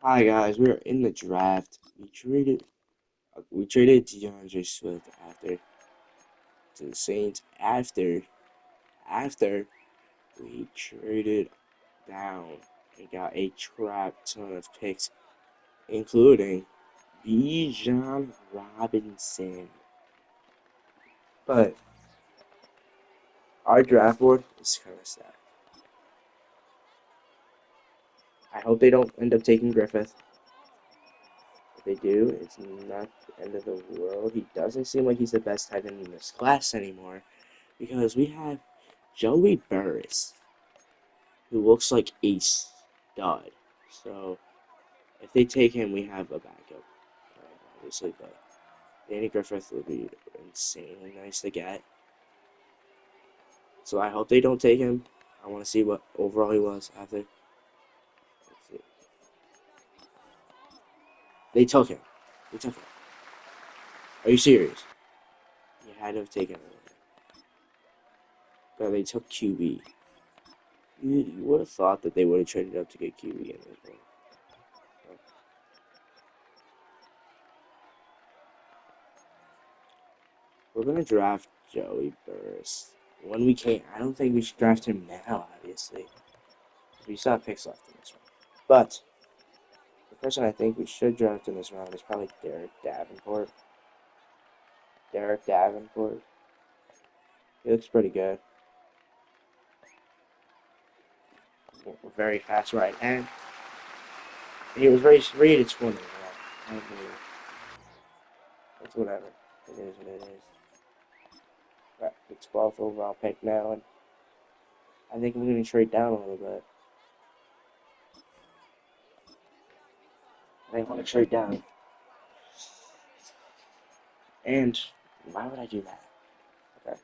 Hi guys, we're in the draft. We traded DeAndre Swift after to the Saints after we traded down and got a crap ton of picks, including Bijan Robinson. But our draft board is kind of sad. I hope they don't end up taking Griffith. If they do, it's not the end of the world. He doesn't seem like he's the best tight end in this class anymore because we have Joey Burris, who looks like a stud. So if they take him, we have a backup, obviously. But Danny Griffith would be insanely nice to get. So I hope they don't take him. I want to see what overall he was after. Let's see. They took him. They took him. Are you serious? You had to have taken him. But they took QB. You would have thought that they would have traded up to get QB in this one. We're gonna draft Joey Burris when we can. I don't think we should draft him now, obviously. We still have picks left in this round. But the person I think we should draft in this round is probably Derek Davenport. Derek Davenport. He looks pretty good. Very fast right hand. He was rated 20. I don't believe. It's whatever. It is what it is. Got the 12th overall pick now, and I think we're going to trade down a little bit. I want to trade down. And why would I do that? Okay.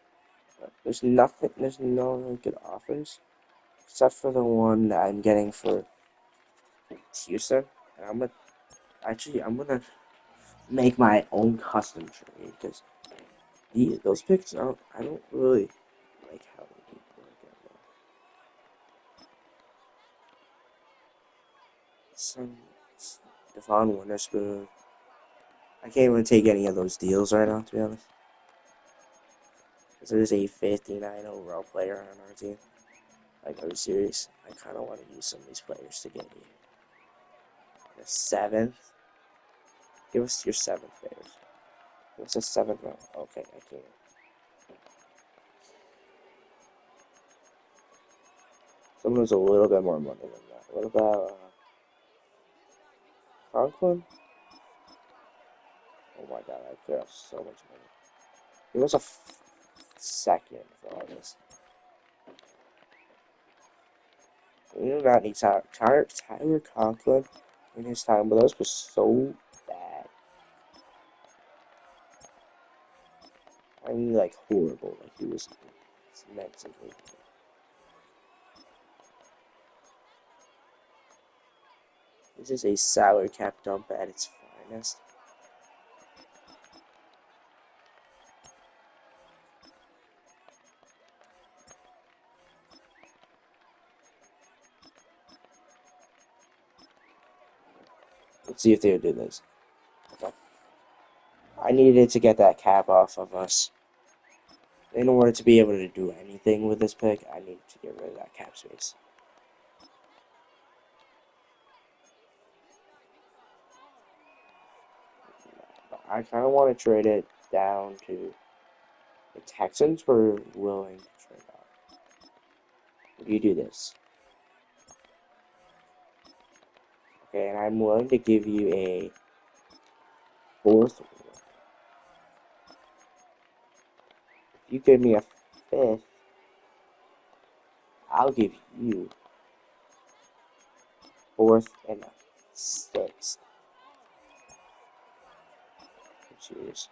But there's nothing, there's no really good offers except for the one that I'm getting for Houston. And I'm gonna make my own custom trade because those picks I don't really like how they people are getting some Devon Witherspoon. I can't even take any of those deals right now, to be honest. Because there's a 59 overall player on our team. Like, are you serious? I kind of want to use some of these players to get you. The seventh? Give us your seventh players. Give us a seventh round. Okay, I can't. Someone's a little bit more money than that. What about Conklin? Oh my god, I could have so much money. Give us a second for all this. We do not need Tyler Conklin in his time with us was so bad. I mean, like, horrible. Like, he was mentally. This is a salary cap dump at its finest. Let's see if they'll do this. Okay. I needed to get that cap off of us. In order to be able to do anything with this pick, I needed to get rid of that cap space. But I kind of want to trade it down to the Texans were willing to trade out. Would you do this? Okay, and I'm willing to give you a fourth. If you give me a fifth, I'll give you fourth and a sixth. Cheers.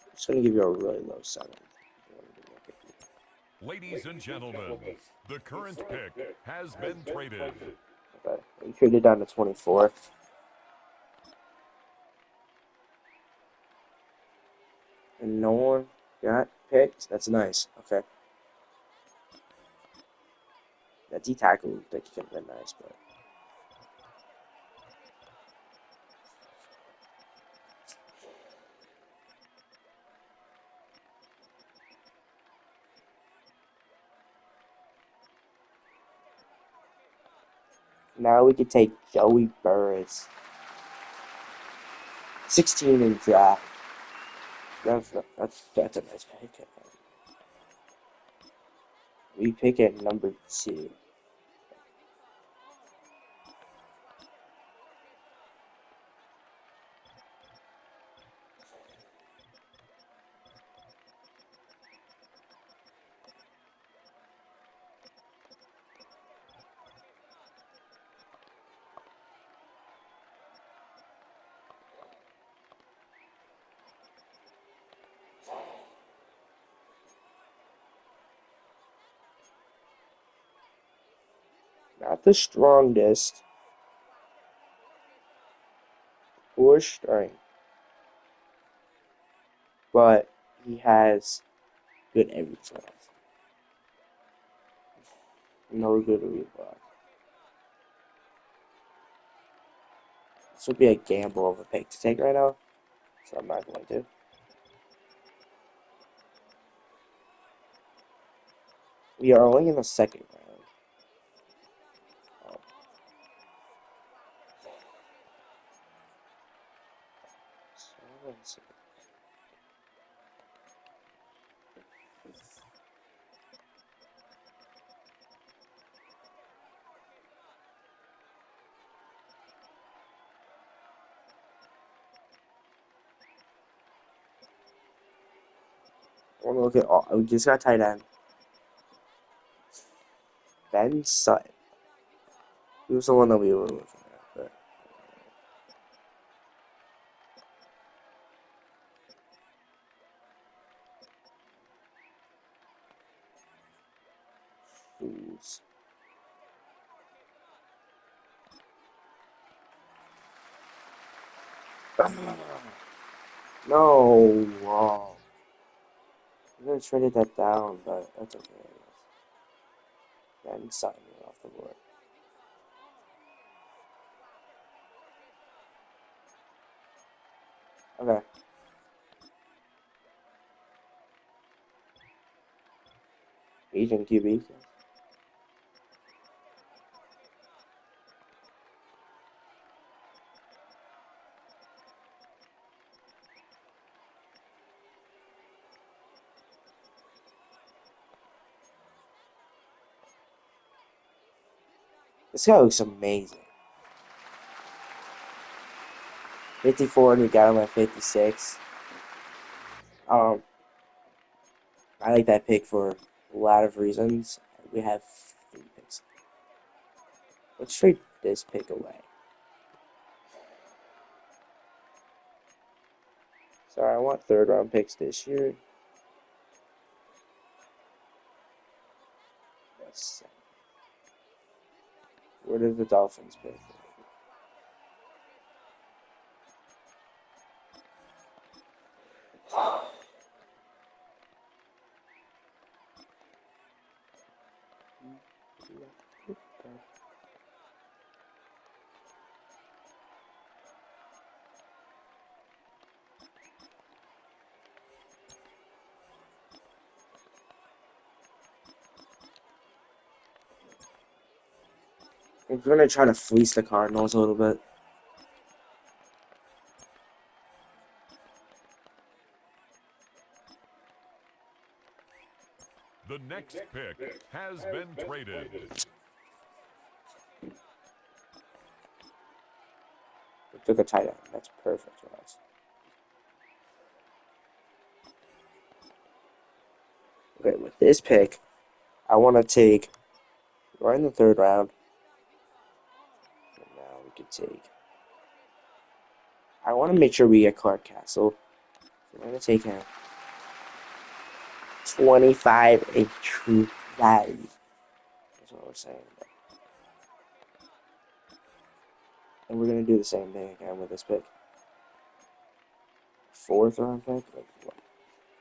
I'm just gonna give you a really low seventh. Ladies and gentlemen, the current pick has been traded. Okay, we traded down to 24th. And no one got picked. That's nice. Okay. That D tackle that could have been nice, but now we could take Joey Burris. 16 in draft. That's a nice pick. We pick at number 2. Not the strongest or strength, but he has good everything else. No good reblock. This would be a gamble of a pick to take right now, so I'm not going to. We are only in the second round. So let's see. I want to look at all. We just got tight end. Ben Sutton. He was the one that we were looking at, but fools. No, wow. I could have traded that down, but that's okay. Ben Sutton off the board. Okay. Agent QB. This guy looks amazing. 54 and we got him at 56. Um, I like that pick for a lot of reasons. We have 3 picks. Let's trade this pick away. Sorry, I want 3rd round picks this year. Yes. Where did the Dolphins pick? We're gonna try to fleece the Cardinals a little bit. The next pick has been traded. We took a tight end. That's perfect for us. Okay, with this pick, I want to take. We're in the 3rd round. And now we can take. I want to make sure we get Clark Castle. So we're gonna take him. 25 and true value. That's what we're saying. And we're gonna do the same thing again with this pick. 4th round pick. Like what?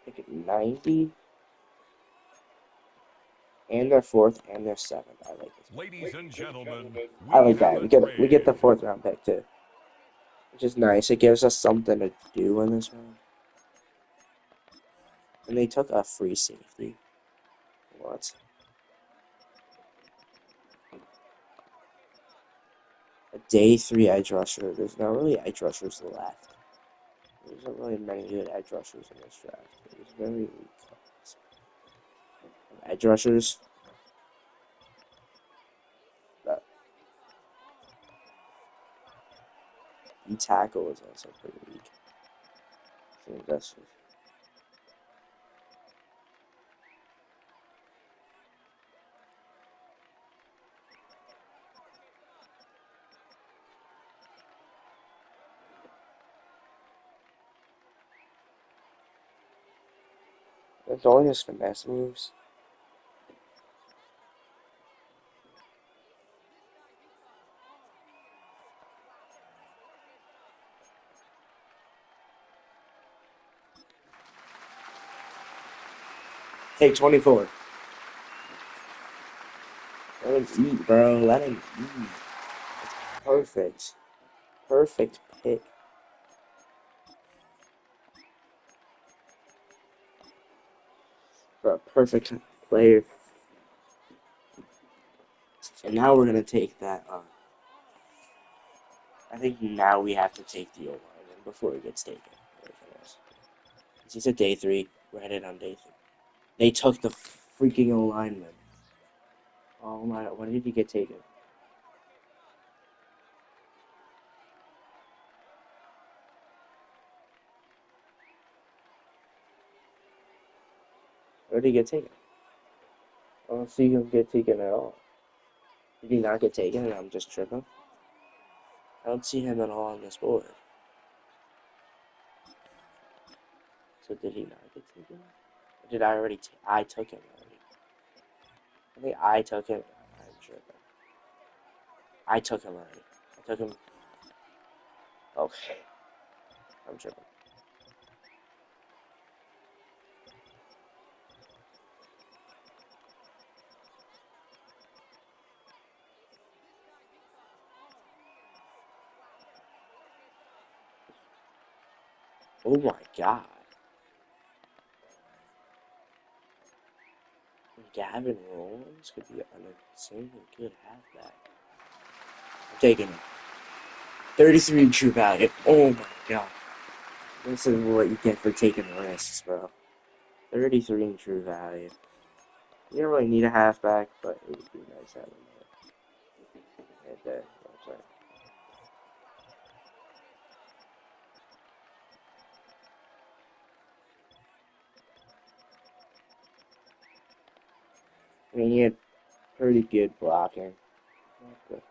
Pick at 90. And their fourth and their seventh. I like this. Ladies and gentlemen, I we like have that. a We get the trade. fourth round pick too, which is nice. It gives us something to do in this round. And they took a free safety. What? A day 3 edge rusher. There's not really edge rushers left. There's not really many good edge rushers in this draft. There's very weak edge rushers. But D tackle is also pretty weak. So that's That's all his finesse moves. Take 24. Let him eat, bro. Let him eat. It's perfect. Perfect pick. For a perfect player. And now we're gonna take that. I think now we have to take the O-lineman before it gets taken. He's a day 3. We're headed on day 3. They took the freaking O-lineman. Oh my! When did he get taken? Where did he get taken? I don't see him get taken at all. Did he not get taken and I'm just tripping? I don't see him at all on this board. So did he not get taken? Or did I already I took him already. I think I took him. I'm tripping. I took him already. I took him. Okay. I'm tripping. Oh my god. Gavin Rollins could be an insanely good halfback. I'm taking him. 33 true value. Oh my god. This is what you get for taking risks, bro. 33 in true value. You don't really need a halfback, but it would be nice having that right there. I'm sorry. I mean, he had pretty good blocking. Okay.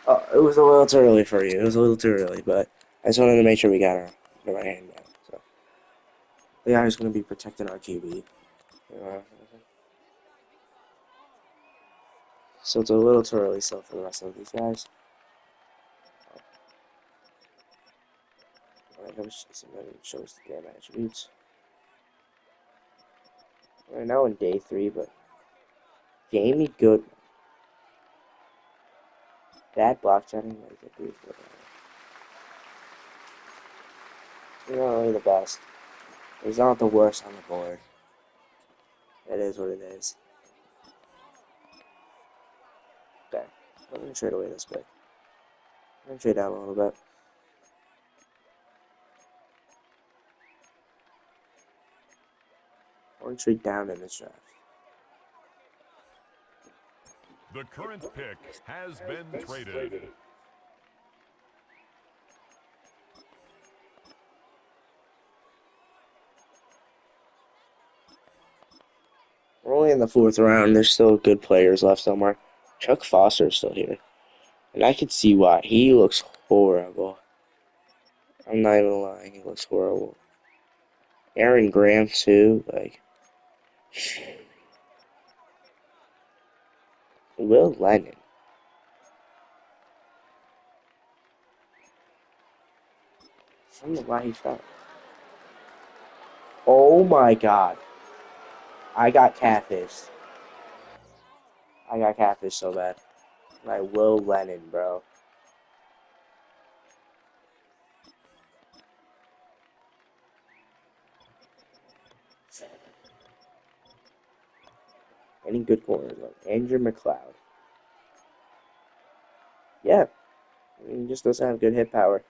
Oh, it was a little too early for you. It was a little too early, but I just wanted to make sure we got the right hand man. So the guy who's going to be protecting our QB. So it's a little too early still for the rest of these guys. Alright, let me show us the damn attributes. We're now in day 3, but Jamie Goodman. That block setting is a brief one. He's not really the best. He's not the worst on the board. It is what it is. Okay, I'm gonna trade away this pick. I'm gonna trade down a little bit. I want to trade down in this draft. The current pick has been traded. We're only in the 4th round. There's still good players left somewhere. Chuck Foster's still here. And I can see why. He looks horrible. I'm not even lying. He looks horrible. Aaron Graham, too. Like, Will Lennon. I don't know why he fell. Oh my god. I got catfished. I got catfished so bad. By Will Lennon, bro. Any good corners, like Andrew McLeod. Yeah, I mean, he just doesn't have good hit power.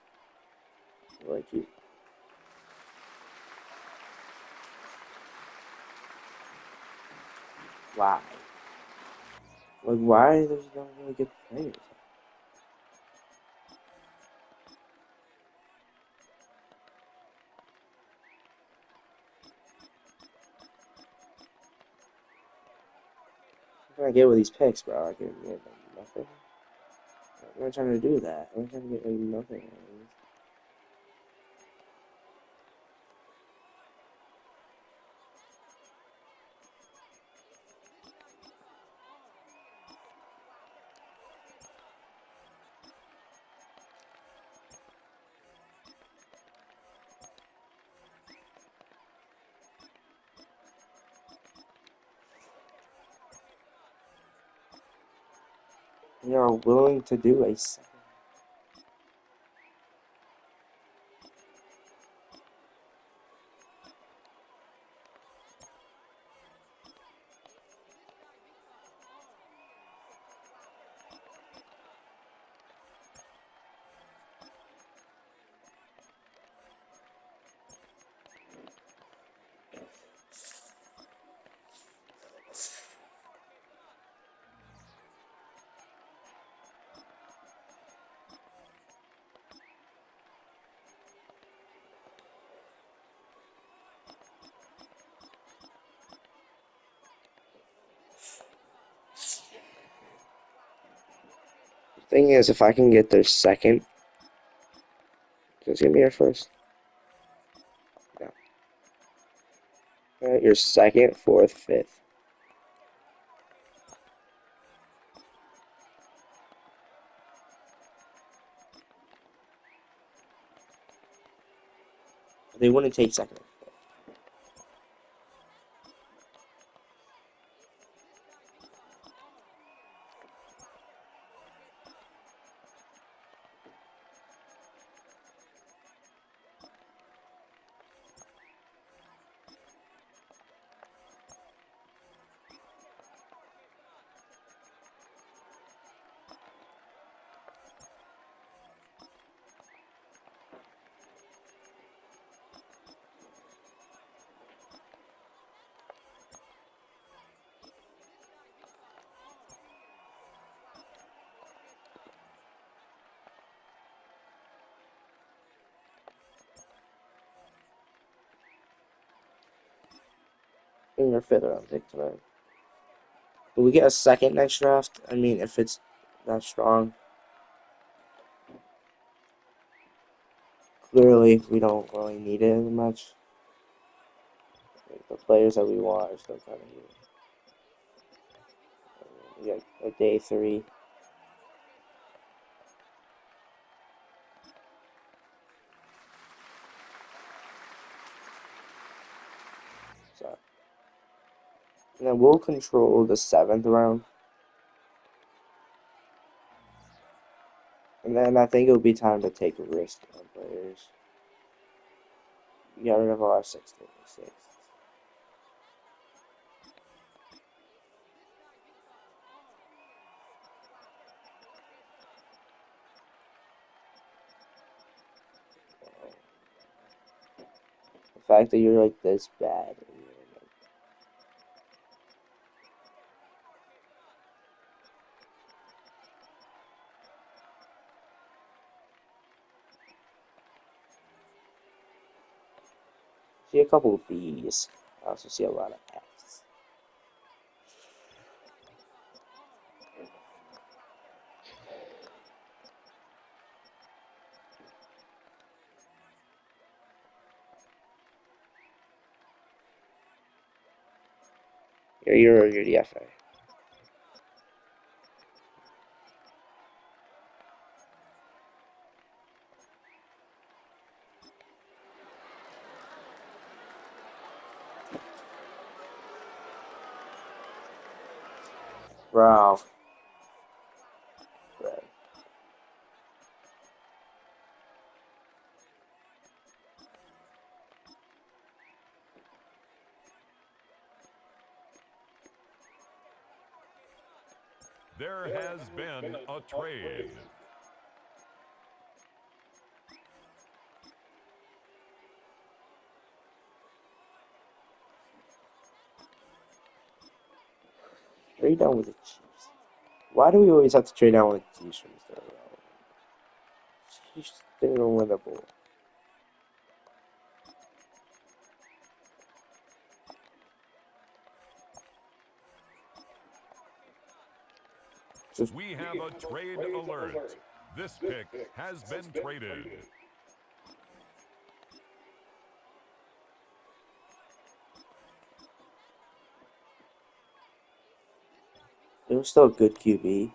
Like he, why? Like why there's no really good players? What can I get with these picks, bro? I can get like, nothing. I'm not trying to do that. I'm trying to get like nothing. They are willing to do a second. Thing is, if I can get their second, just give me your first. No. Your second, fourth, fifth. They wouldn't take second. In your fifth round pick tonight. Will we get a second next draft? I mean, if it's that strong. Clearly, we don't really need it as much. Like, the players that we want are still kind of here. We got a day three. So, and then we'll control the seventh round. And then I think it'll be time to take a risk on players. We got rid of our sixth. The fact that you're like this bad. See a couple of B's. I also see a lot of F's. You're the FA. Bro. There has been a trade. Trade down with the Chiefs. Why do we always have to trade down with the Chiefs from Mr. Irrelevant? Chiefs, they're winnable. We have a trade alert. This pick has been traded. It was still a good QB.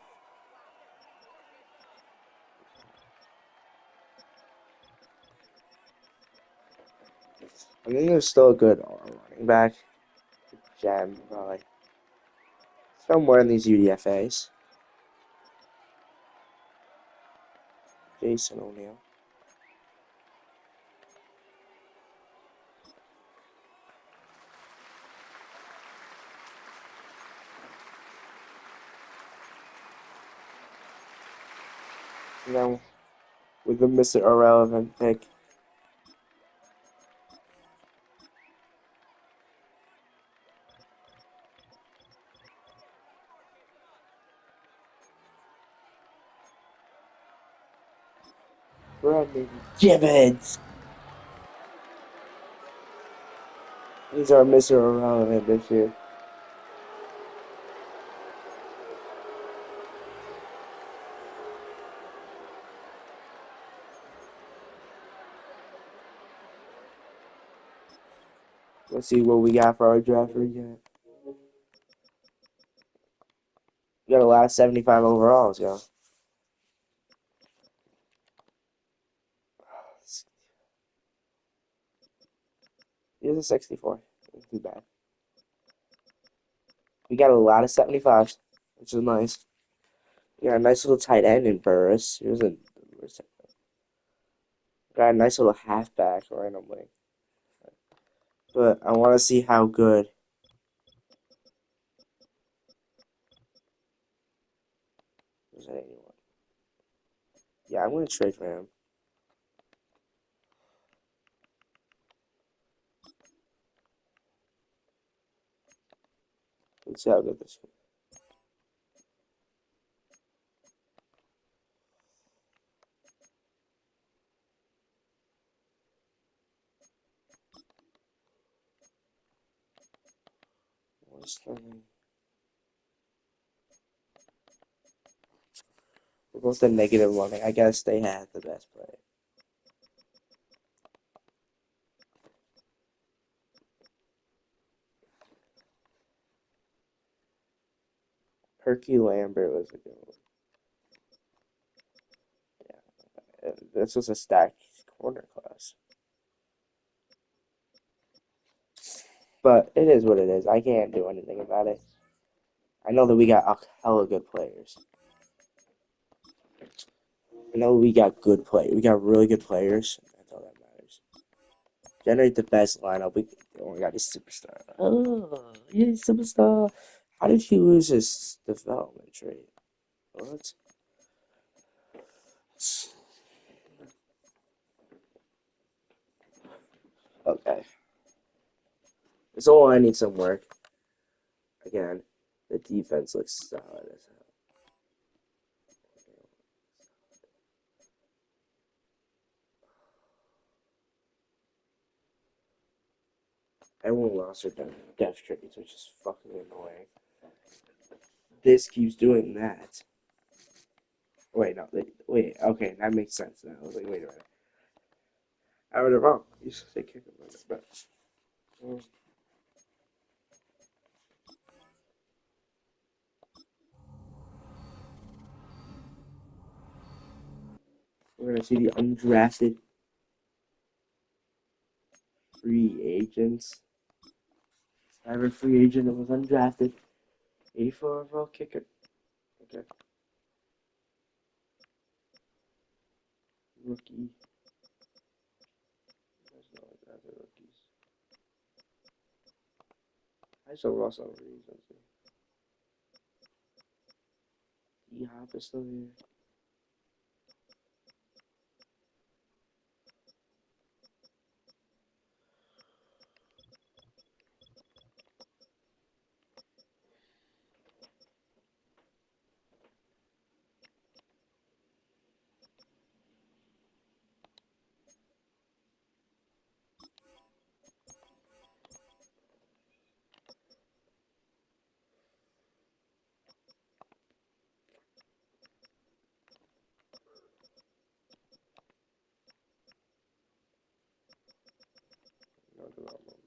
I think it was still a good running back. Gem, probably. Somewhere in these UDFAs. Jason O'Neal. And then with the Mr. Irrelevant pick. Brandon Gibbons. He's our Mr. Irrelevant this year. Let's see what we got for our draft recap. We got a lot of 75 overalls, yo. Here's a 64. Not too bad. We got a lot of 75s, which is nice. We got a nice little tight end in Burris. Got a nice little halfback randomly. But I want to see how good. Is that anyone? Yeah, I'm going to trade for him. Let's see how good this is. We're both the negative one. I guess they had the best player. Perky Lambert was a good one. Yeah, this was a stacked corner class. But it is what it is. I can't do anything about it. I know that we got a hella good players. I know we got good players. We got really good players. That's all that matters. Generate the best lineup. We only got a superstar. Oh, he's a superstar. How did he lose his development trait? What? Okay. So I need some work. Again, the defense looks solid as hell. Everyone lost their death trades, which is fucking annoying. This keeps doing that. Wait, no, wait, okay, that makes sense now. I was like, wait a minute. I read it wrong. You should say kick him, but we're gonna see the undrafted free agents. I have a free agent that was undrafted. 84 overall kicker. Okay. Rookie. There's no other rookies. I saw Ross on reasons. D-Hop is still here. No development.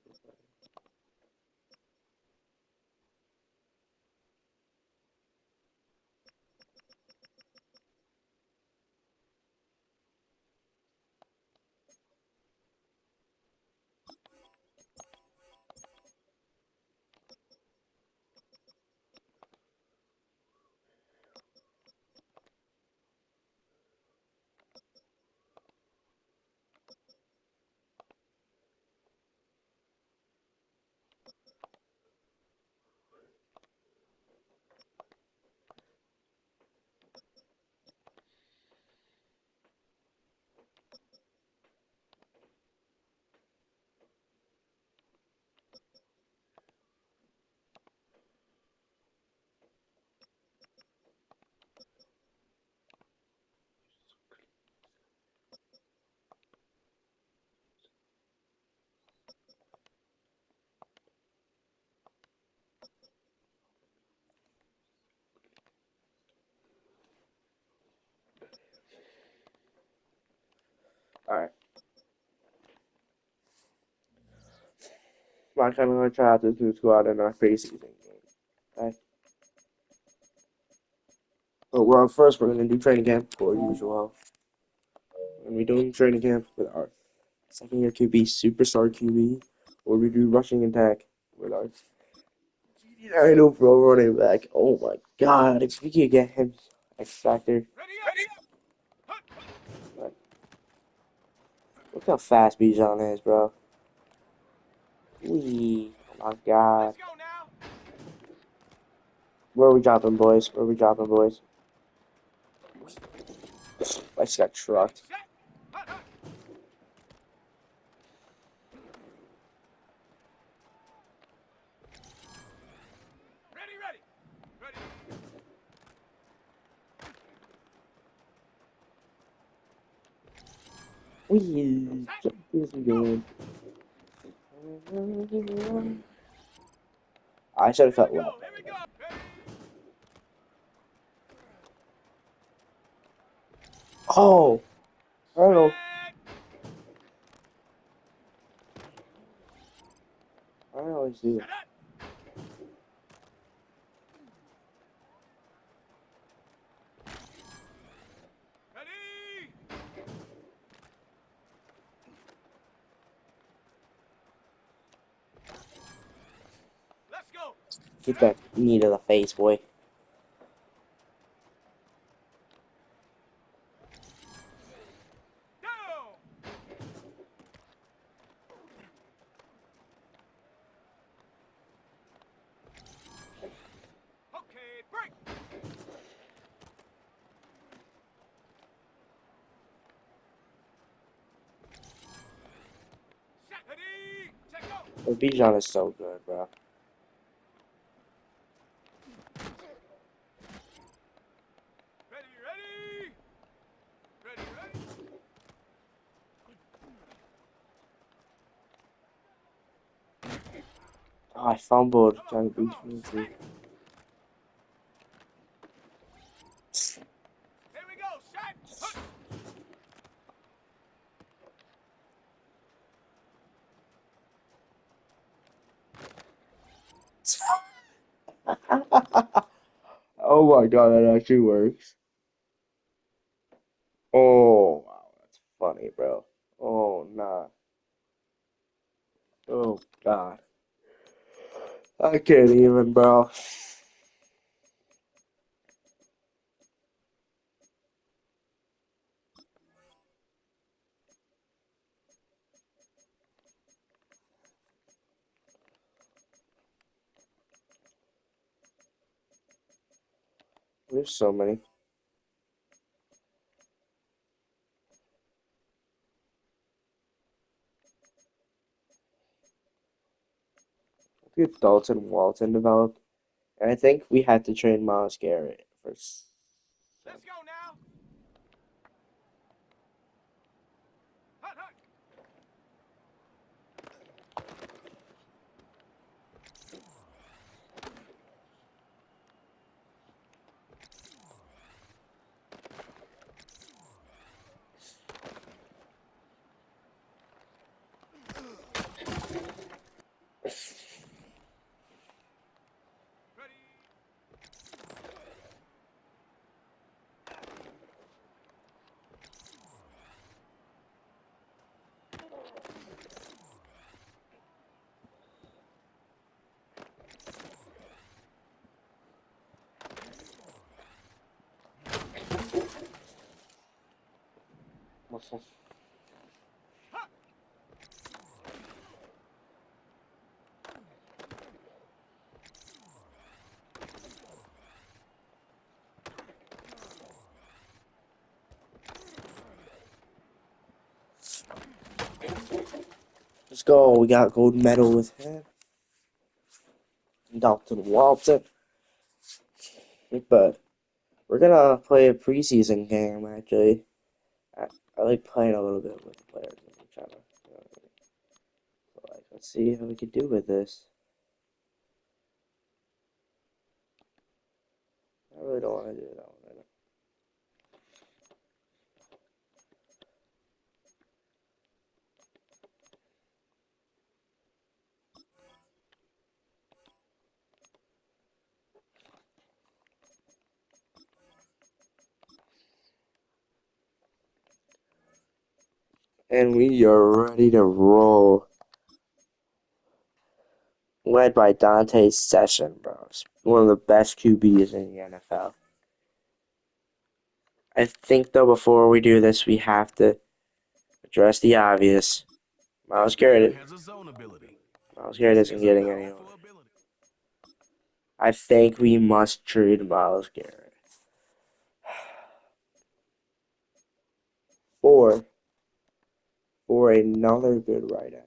Alright. I'm kind of going to try out this new squad in our preseason game. Okay? But first, we're going to do training camp for usual. And we're doing training camp with our second year QB, superstar QB, or we do rushing attack with our GD9 overall running back. Oh my god, if we could get him X Factor. Look how fast Bijan is, bro. Wee. Oh my god. Where are we dropping, boys? Where are we dropping, boys? I just got trucked. Wee. This is good. I should have felt left. Oh! I don't know. I don't always do that. Get that knee to the face, boy. But Bijan is so good, bro. Oh, I fumbled trying to beat me too. Oh my god, that actually works. Oh, wow, that's funny, bro. Oh, nah. Oh, God. I can't even, bro. There's so many. The Dalton Walton developed. And I think we had to train Miles Garrett first. Let's go now. Hut, hut. Ready. Hut. Let's go. We got gold medal with him. Dalton Walton. But we're gonna play a preseason game actually. I like playing a little bit with the players. I'm trying to, so, like, let's see how we can do with this. I really don't want to do that one right now. And we are ready to roll. Led by Dante Session, bro. One of the best QBs in the NFL. I think, though, before we do this, we have to address the obvious. Miles Garrett, Has a zone ability. Miles Garrett isn't getting any older. I think we must trade Miles Garrett for another good right end.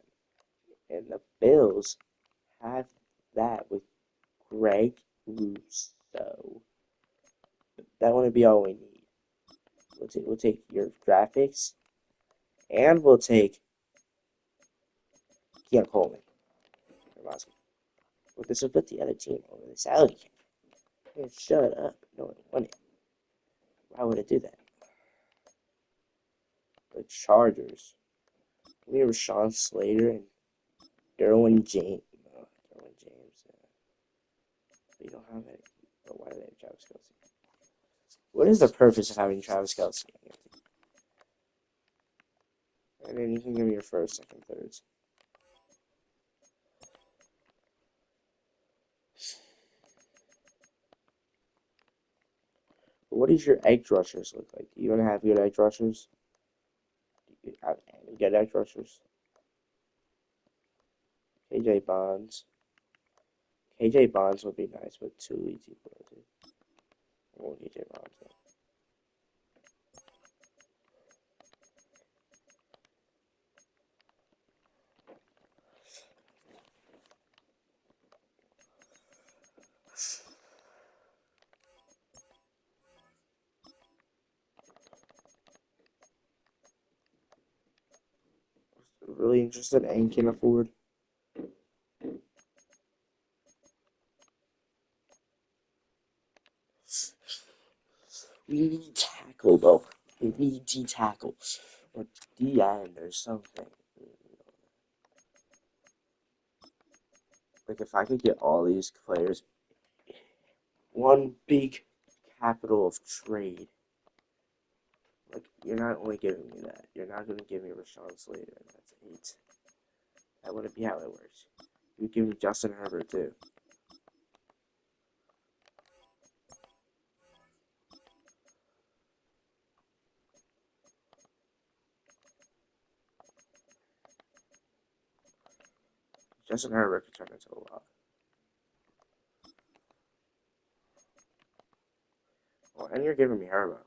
And the Bills have that with Greg Rousseau. That wouldn't be all we need. We'll take your draft picks, and we'll take Keon Coleman. But this will put the other team over the salary cap. Hey, shut up. No one won it. Why would it do that? The Chargers. We have Rashawn Slater and Derwin James. No, Derwin James. We don't have any. But why do they have Travis Kelce? What is the purpose of having Travis Kelce? And then you can give me your first, second, thirds. What does your edge rushers look like? Do you want to have good edge rushers? Do you have any good edge rushers? KJ Bonds. KJ Bonds would be nice, but too easy for it. I won't KJ Bonds though. Really interested and can afford. We need tackle though. We need D tackle or D end or something. Like if I could get all these players, one big capital of trade. Like you're not only giving me that, you're not gonna give me Rashawn Slater, and that's 8. That wouldn't be how it works. You give me Justin Herbert too. Justin Herbert could turn into a lot. and you're giving me Herbo.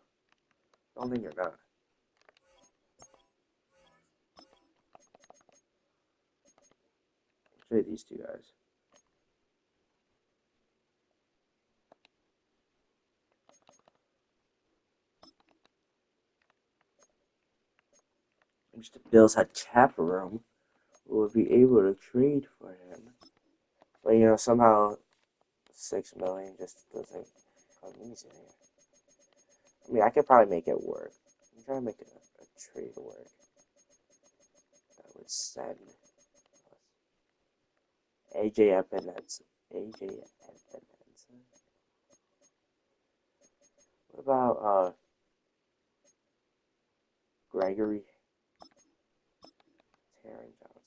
Don't think you're not. Trade these two guys. If the Bills had cap room, we would be able to trade for him. But you know, somehow 6 million just doesn't come easy. I mean, I could probably make it work. I'm trying to make a trade work that would send AJ Epinesa. AJ Epinesa. What about Gregory Taron Johnson?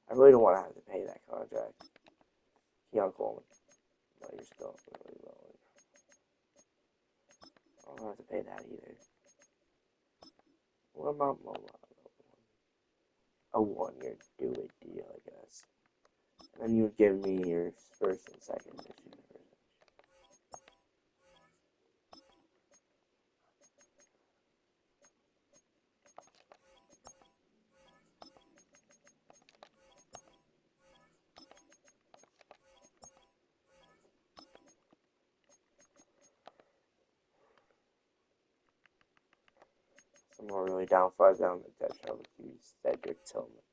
I really don't want to have to pay that contract. Keon Coleman. No, you're still really low. I don't have to pay that either. What about Mola? A 1-year do-it deal, I guess. And then you would give me your first and second this year. Someone really down 5 down the depth chart would use Cedric Tillman.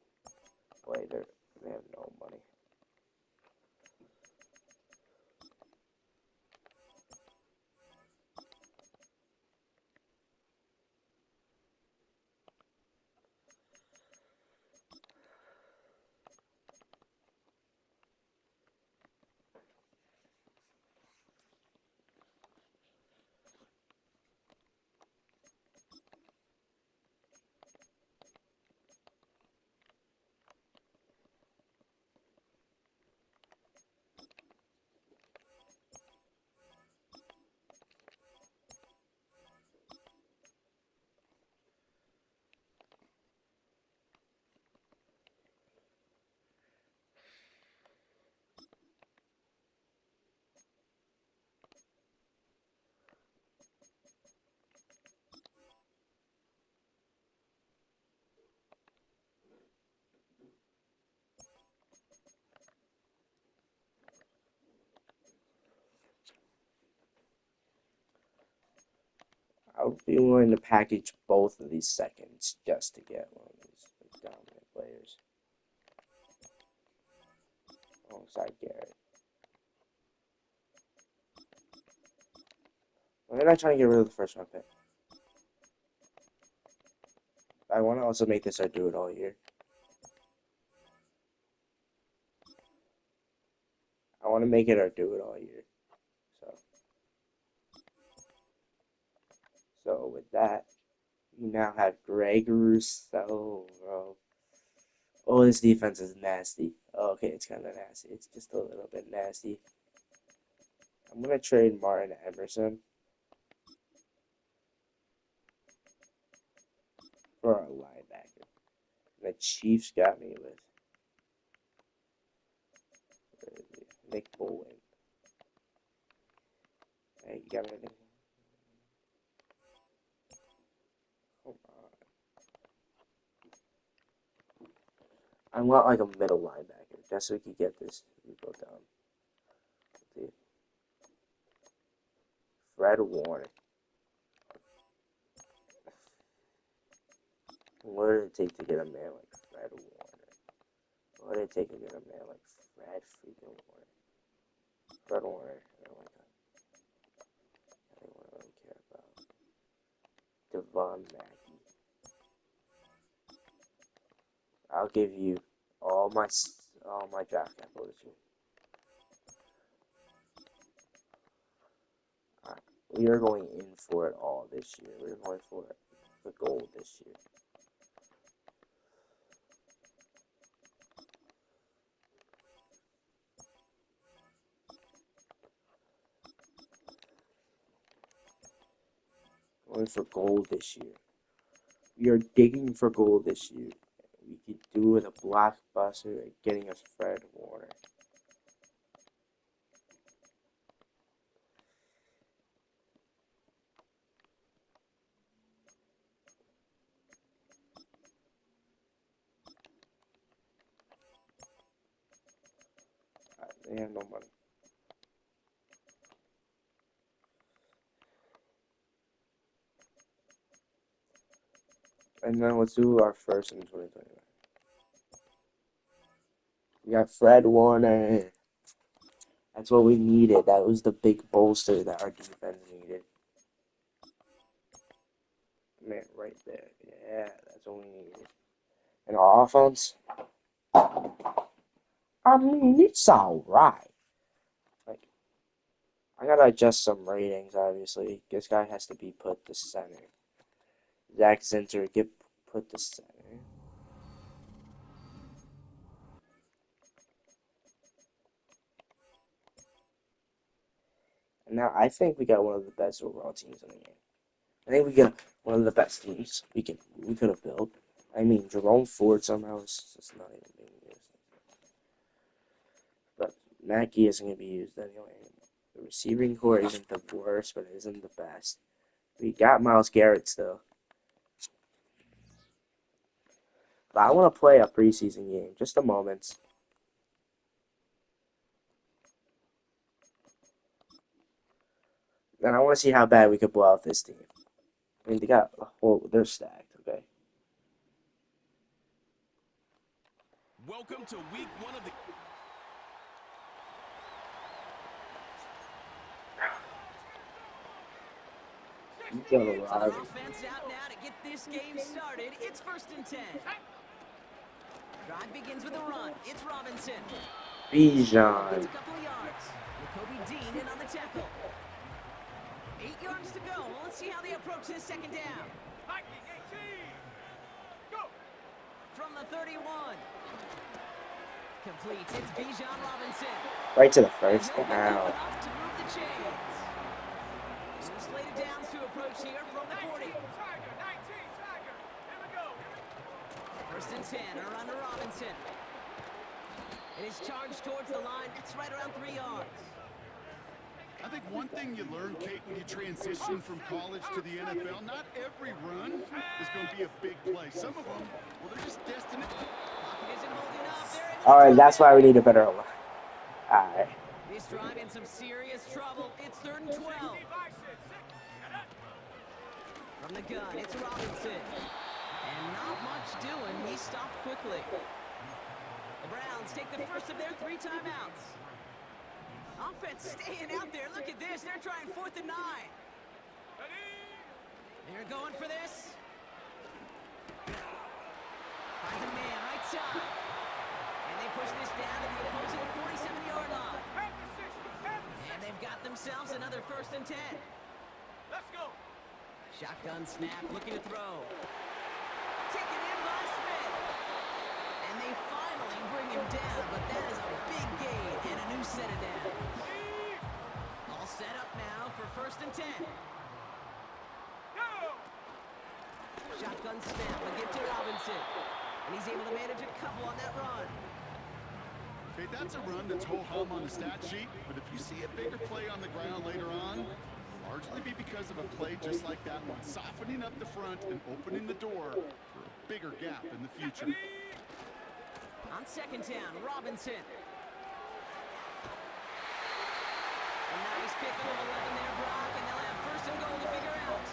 Later, they have no money. I would be willing to package both of these seconds just to get one of these dominant players alongside Garrett. We're not trying to get rid of the first round pick. I want to also make this our do it all year. I want to make it our do it all year. So with that, you now have Greg Rousseau, bro. Oh, this defense is nasty. Oh, okay, it's kind of nasty. It's just a little bit nasty. I'm going to trade Martin Emerson for a linebacker. The Chiefs got me with Nick Bowen. Hey, you got me with Come on. I want like a middle linebacker just so we can get this rebuild down. See. Fred Warner. What did it take to get a man like Fred Warner? What did it take to get a man like Fred freaking Warner? Fred Warner. I don't like that. I don't really care about Devon Mackey. I'll give you all my draft capital this year. We are going in for it all this year. We're going for the gold this year. Going for gold this year. We are digging for gold this year. We could do with a blockbuster at getting us Fred Warner. They have no money. And then let's do our first in 2029. We got Fred Warner. That's what we needed. That was the big bolster that our defense needed. Man, right there. Yeah, that's what we needed. And our offense, I mean, it's alright. Like, I gotta adjust some ratings, obviously. This guy has to be put to center. Zach Zinter, get put to center. And now I think we got one of the best overall teams in the game. I think we got one of the best teams we could have built. I mean, Jerome Ford somehow is just not even being used. But Mackey isn't going to be used anyway. The receiving core isn't the worst, but it isn't the best. We got Myles Garrett still. But I want to play a preseason game. Just a moment. And I want to see how bad we could blow out this team. I mean, they got a whole... They're stacked, okay? Welcome to week 1 of the... You got a lot of... Offense out now to get this game started. It's 1st and 10. Drive begins with a run. It's Robinson. Bijan. It's a couple of yards. Jacoby Dean in on the tackle. 8 yards to go. Let's see how they approach this second down. Viking 18. Go. From the 31. Complete. It's Bijan Robinson. Right to the first. He'll pick up Ow. enough to move the chains. Two slated downs to approach here from the 40. 19 Tiger. Here we go. 1st and 10. A run to Robinson. It is charged towards the line. It's right around 3 yards. I think one thing you learn, Kate, when you transition from college to the NFL, not every run is going to be a big play. Some of them, well, they're just destined. Pocket isn't holding up. They're able to Alright, that's drive why we it. need a better line. Alright. This drive in some serious trouble. It's 3rd and 12. From the gun, it's Robinson. And not much doing. He stopped quickly. The Browns take the first of their 3 timeouts. Offense staying out there. Look at this. They're trying 4th and 9. They're going for this. Finds a man right side. And they push this down to the opposing 47-yard line. And they've got themselves another 1st and 10. Let's go. Shotgun snap, looking to throw. Taken in by Smith. And they finally bring him down, but that is a big gain and a new set of downs. All set up now for 1st and 10. Go. Shotgun snap, a give to Robinson. And he's able to manage a couple on that run. Okay, that's a run that's ho-hum on the stat sheet, but if you see a bigger play on the ground later on, largely be because of a play just like that one, softening up the front and opening the door for a bigger gap in the future. On 2nd down, Robinson. A nice pick of 11 there, Brock, and they'll have 1st and goal to figure out.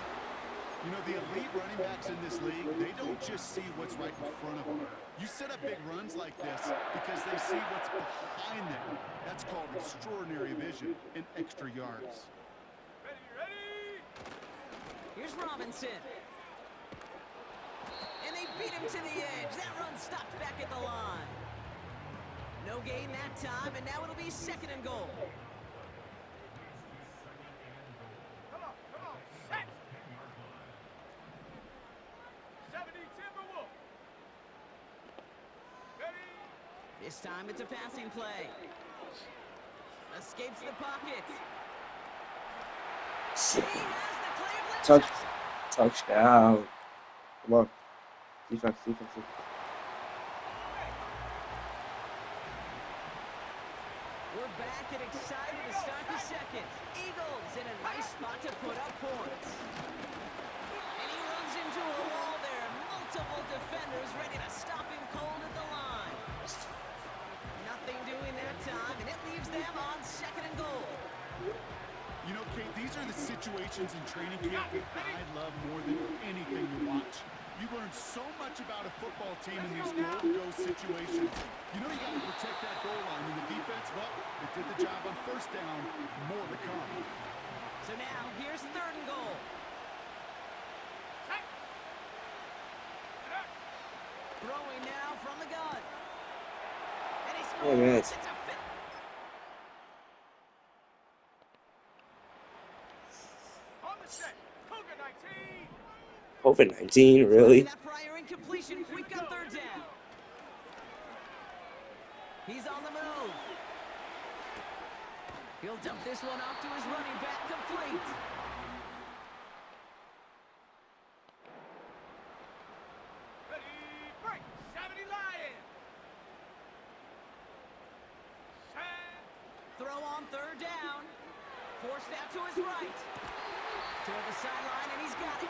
You know, the elite running backs in this league, they don't just see what's right in front of them. You set up big runs like this because they see what's behind them. That's called extraordinary vision and extra yards. Ready. Here's Robinson. And they beat him to the edge. That run stopped back at the line. No gain that time, and now it'll be 2nd and goal. Come on. Set. 70 Timberwolf. Ready. This time it's a passing play. Escapes the pocket. He has the Cleveland Touch. touchdown. Touchdown. Come on. Defense. We're back and excited to start the 2nd. Eagles in a nice spot to put up points. And he runs into a wall there. Multiple defenders ready to stop him cold at the line. Nothing doing that time, and it leaves these are the situations in training camp that I love more than anything to watch. You learn so much about a football team in these goal-to-go situations. You know you got to protect that goal line, and the defense, well, it did the job on first down. More to come. So now, here's 3rd and goal. Throwing now from the gun. And he scores. Oh, man. It's a fit. On the set. Cougar 19. COVID-19, really? That prior incompletion. We've got 3rd down. He's on the move. He'll dump this one off to his running back, complete. Ready, break. 70 Lions. Set. Throw on 3rd down. Forced out to his right. Toward the sideline, and he's got it.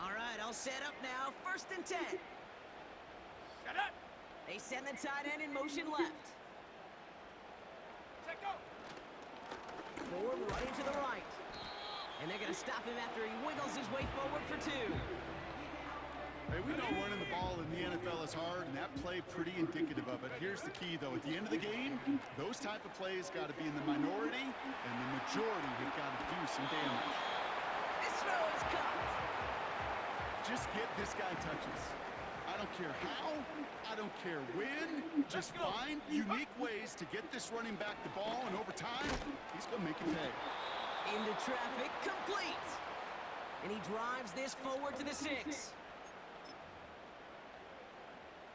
All right, all set up now. 1st and 10. Set up. They send the tight end in motion left. Set go. Forward, running to the right. And they're going to stop him after he wiggles his way forward for 2. Hey, we know running the ball in the NFL is hard, and that play pretty indicative of it. Here's the key, though. At the end of the game, those type of plays got to be in the minority, and the majority have got to do some damage. This throw is caught. Just get this guy touches. I don't care how, I don't care when, just find unique ways to get this running back the ball, and over time, he's going to make it pay. Into traffic, complete. And he drives this forward to the 6.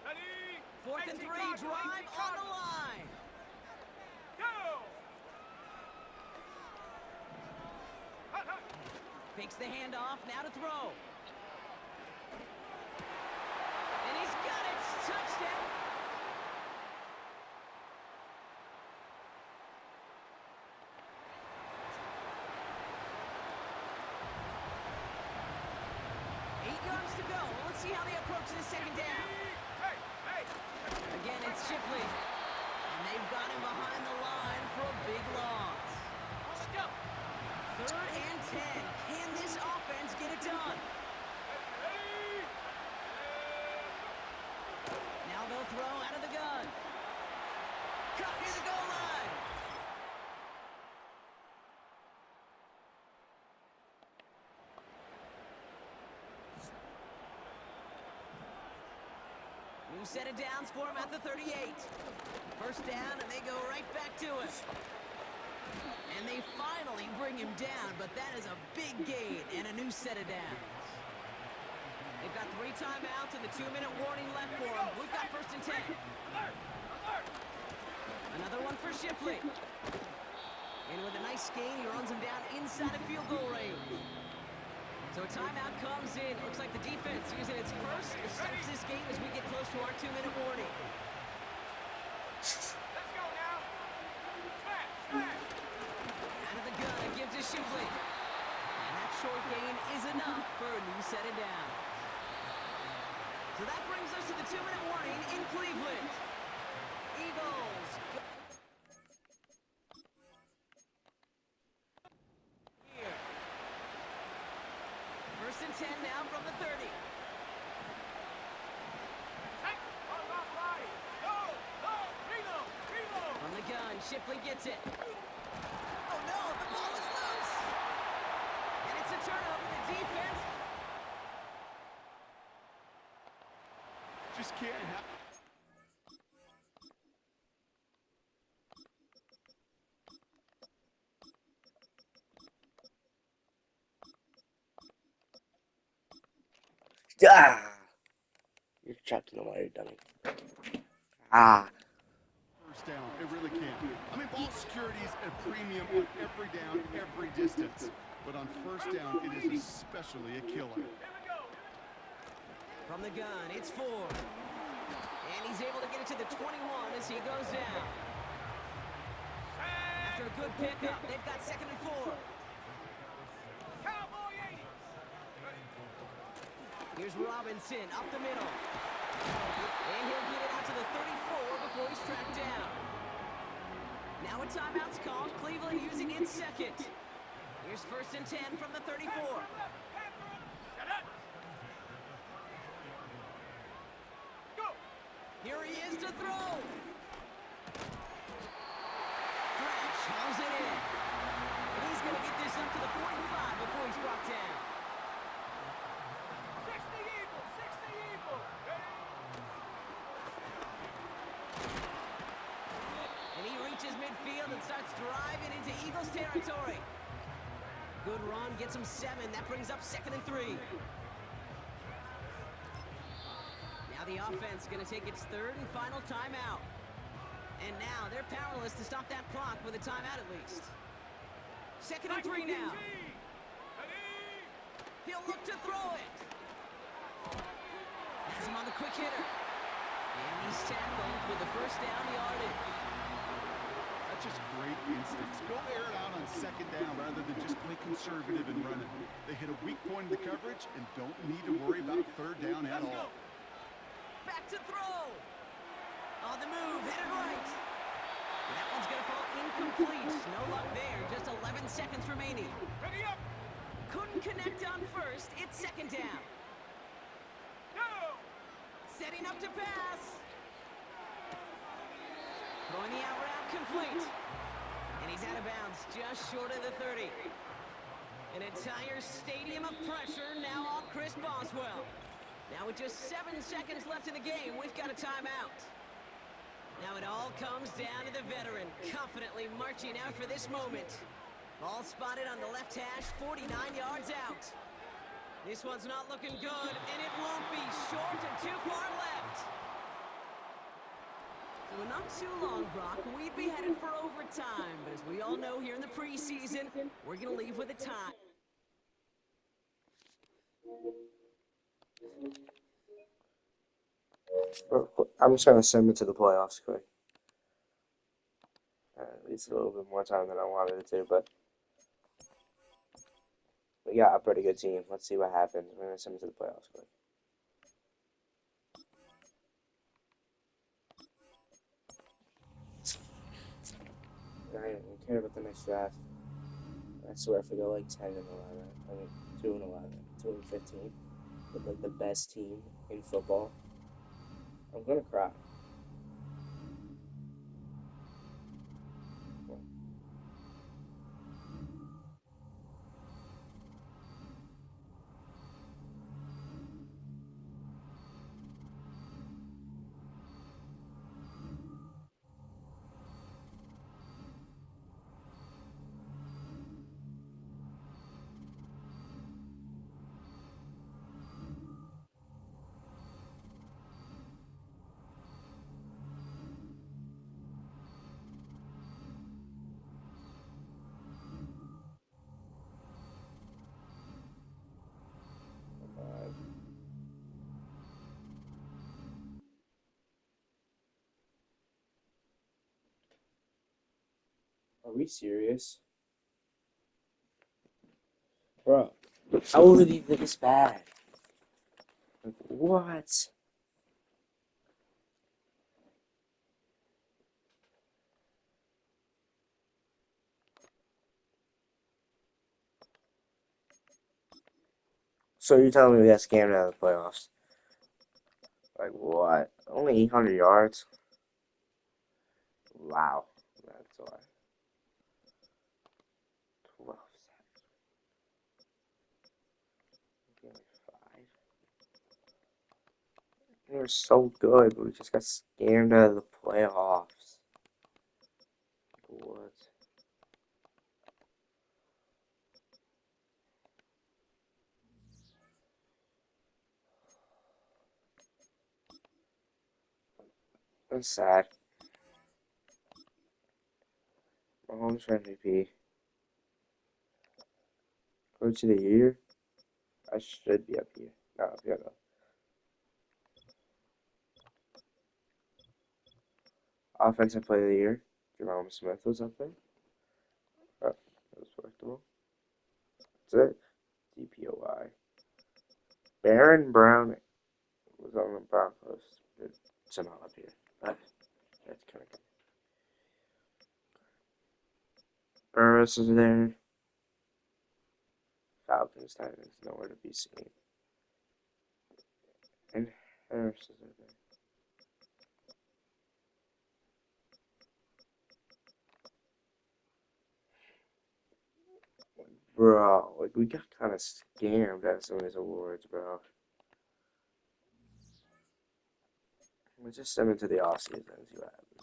Ready. 4th and 3, 18 guard, drive 18 on guard. the line. Go. Hut, hut. Fakes the handoff, now to throw. And he's got it, touchdown. To go. Let's see how they approach this 2nd down. Hey, hey. Again, it's Shipley. And they've got him behind the line for a big loss. Let's go. 3rd and 10. Can this offense get it done? Ready. Now they'll throw out of the gun. Cut near the goal line. New set of downs for him at the 38. 1st down, and they go right back to it. And they finally bring him down, but that is a big gain and a new set of downs. They've got 3 timeouts and the 2-minute warning left for them. We've got 1st and 10. Another one for Shipley. And with a nice gain, he runs him down inside of field goal range. So a timeout comes in. Looks like the defense using its first to start this game as we get close to our 2-minute warning. Let's go now. Smash, smash. Out of the gun, it gives to Shipley. And that short gain is enough for a new set of downs. So that brings us to the 2-minute warning in Cleveland. Eagles. Here. 1st and 10 now from the 30. Hey, on my right. Go, go, reload, reload. From the gun, Shipley gets it. Oh no, the ball is loose. And it's a turnover. The defense. Just can't have. Ah! You're trapped in the wire, dummy. Ah! First down, it really can. I mean, ball security is a premium on every down, every distance. But on first down, it is especially a killer. Here we go. From the gun, it's Ford. And he's able to get it to the 21 as he goes down. After a good pickup, they've got 2nd and 4. Cowboy 80. Here's Robinson up the middle. And he'll get it out to the 34 before he's tracked down. Now a timeout's called. Cleveland using its second. Here's 1st and 10 from the 34. Here he is to throw. French hauls it in. And he's going to get this up to the 45 before he's brought down. 60 Eagles, 60 Eagles. And he reaches midfield and starts driving into Eagles territory. Good run, gets him 7. That brings up 2nd and 3. Now the offense going to take its 3rd and final timeout. And now they're powerless to stop that clock with a timeout at least. 2nd and 3 now. He'll look to throw it. Has him on the quick hitter. And he's tackled with the 1st down yardage. That's just great instincts. Go air it out on 2nd down rather than just play conservative and run it. They hit a weak point in the coverage and don't need to worry about 3rd down at all. Back to throw. On the move, headed right. And that one's going to fall incomplete. No luck there. Just 11 seconds remaining. Ready up. Couldn't connect on 1st. It's 2nd down. Go. Setting up to pass. Throwing the out route complete. And he's out of bounds just short of the 30. An entire stadium of pressure now on Chris Boswell. Now with just 7 seconds left in the game, we've got a timeout. Now it all comes down to the veteran, confidently marching out for this moment. Ball spotted on the left hash, 49 yards out. This one's not looking good, and it won't be. Short and too far left. So in not too long, Brock, we'd be headed for overtime. But as we all know here in the preseason, we're going to leave with a tie. I'm just gonna send it to the playoffs quick. At least a little bit more time than I wanted it to, but we got a pretty good team. Let's see what happens. We're gonna send it to the playoffs quick. I don't even care about the next draft. I swear if we go like 10 and 11, I mean 2 and 11, 2 and 15, with like the best team in football, I'm gonna cry. Are we serious? Bro, how are these this bad? Like, what? So you're telling me we got scammed out of the playoffs? Like, what? Only 800 yards? Wow. That's why. 12 sacks. Only 5. They were so good, but we just got scammed out of the playoffs. What? That's sad. Mahomes for MVP. Coach of the year? I should be up here. No, yeah, no. Offensive player of the year. Jerome Smith was up there. Oh, that was respectable. That's it. DPOI. Baron Brown was Cubs on the Broncos. They're somehow up here, but that's kind of good. Burris is there. Falcons, Titans, nowhere to be seen. And Harris is there. Bro, like we got kind of scammed at some of these awards, bro. Let's just send it to the off season and see what happens.